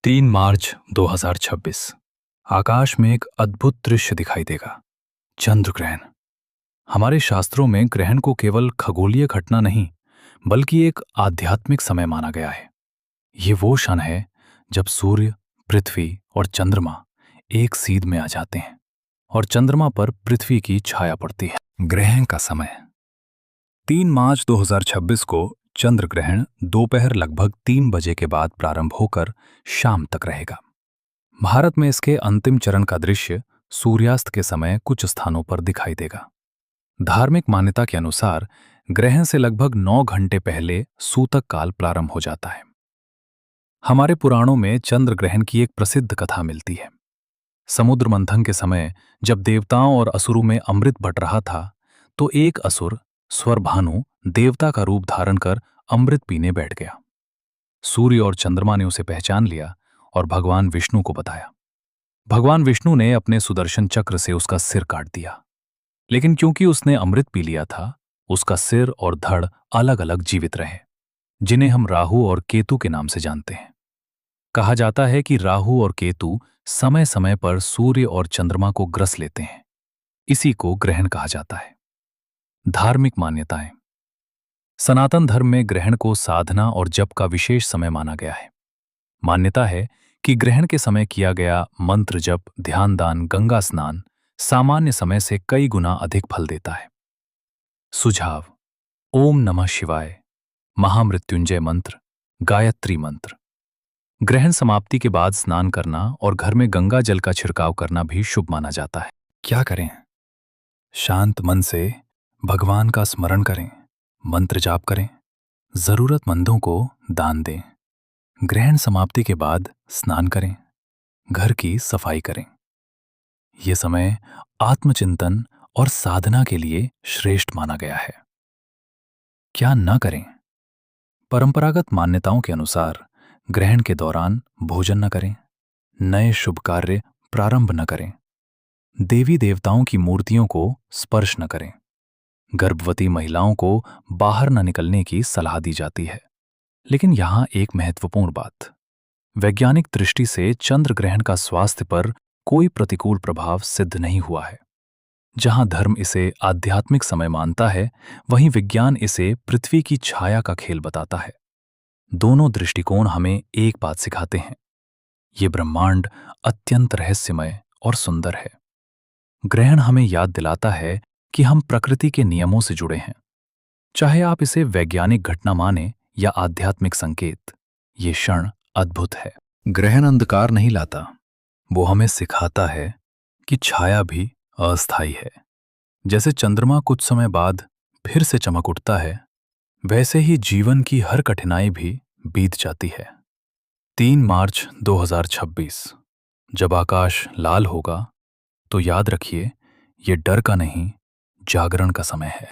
3 मार्च 2026। आकाश में एक अद्भुत दृश्य दिखाई देगा। चंद्र ग्रहण। हमारे शास्त्रों में ग्रहण को केवल खगोलीय घटना नहीं, बल्कि एक आध्यात्मिक समय माना गया है। ये वो क्षण है जब सूर्य, पृथ्वी और चंद्रमा एक सीध में आ जाते हैं और चंद्रमा पर पृथ्वी की छाया पड़ती है। ग्रहण का समय 3 मार्च 2026 को चंद्र ग्रहण दोपहर लगभग 3 बजे के बाद प्रारंभ होकर शाम तक रहेगा। भारत में इसके अंतिम चरण का दृश्य सूर्यास्त के समय कुछ स्थानों पर दिखाई देगा। धार्मिक मान्यता के अनुसार ग्रहण से लगभग 9 घंटे पहले सूतक काल प्रारंभ हो जाता है। हमारे पुराणों में चंद्र ग्रहण की एक प्रसिद्ध कथा मिलती है। समुद्र मंथन के समय जब देवताओं और असुरों में अमृत बट रहा था, तो एक असुर स्वरभानु देवता का रूप धारण कर अमृत पीने बैठ गया। सूर्य और चंद्रमा ने उसे पहचान लिया और भगवान विष्णु को बताया। भगवान विष्णु ने अपने सुदर्शन चक्र से उसका सिर काट दिया, लेकिन क्योंकि उसने अमृत पी लिया था, उसका सिर और धड़ अलग अलग जीवित रहे, जिन्हें हम राहु और केतु के नाम से जानते हैं। कहा जाता है कि राहु और केतु समय समय पर सूर्य और चंद्रमा को ग्रस लेते हैं। इसी को ग्रहण कहा जाता है। धार्मिक मान्यताएं। सनातन धर्म में ग्रहण को साधना और जप का विशेष समय माना गया है। मान्यता है कि ग्रहण के समय किया गया मंत्र जप, ध्यान दान, गंगा स्नान सामान्य समय से कई गुना अधिक फल देता है। सुझाव: ओम नमः शिवाय, महामृत्युंजय मंत्र, गायत्री मंत्र। ग्रहण समाप्ति के बाद स्नान करना और घर में गंगा जल का छिड़काव करना भी शुभ माना जाता है। क्या करें? शांत मन से भगवान का स्मरण करें, मंत्र जाप करें, जरूरतमंदों को दान दें। ग्रहण समाप्ति के बाद स्नान करें, घर की सफाई करें। यह समय आत्मचिंतन और साधना के लिए श्रेष्ठ माना गया है। क्या न करें? परंपरागत मान्यताओं के अनुसार ग्रहण के दौरान भोजन न करें, नए शुभ कार्य प्रारंभ न करें, देवी देवताओं की मूर्तियों को स्पर्श न करें, गर्भवती महिलाओं को बाहर न निकलने की सलाह दी जाती है। लेकिन यहां एक महत्वपूर्ण बात: वैज्ञानिक दृष्टि से चंद्र ग्रहण का स्वास्थ्य पर कोई प्रतिकूल प्रभाव सिद्ध नहीं हुआ है। जहां धर्म इसे आध्यात्मिक समय मानता है, वहीं विज्ञान इसे पृथ्वी की छाया का खेल बताता है। दोनों दृष्टिकोण हमें एक बात सिखाते हैं: ये ब्रह्मांड अत्यंत रहस्यमय और सुंदर है। ग्रहण हमें याद दिलाता है कि हम प्रकृति के नियमों से जुड़े हैं। चाहे आप इसे वैज्ञानिक घटना माने या आध्यात्मिक संकेत, ये क्षण अद्भुत है। ग्रहण अंधकार नहीं लाता, वो हमें सिखाता है कि छाया भी अस्थायी है। जैसे चंद्रमा कुछ समय बाद फिर से चमक उठता है, वैसे ही जीवन की हर कठिनाई भी बीत जाती है। 3 मार्च 2026 जब आकाश लाल होगा, तो याद रखिए, ये डर का नहीं, जागरण का समय है।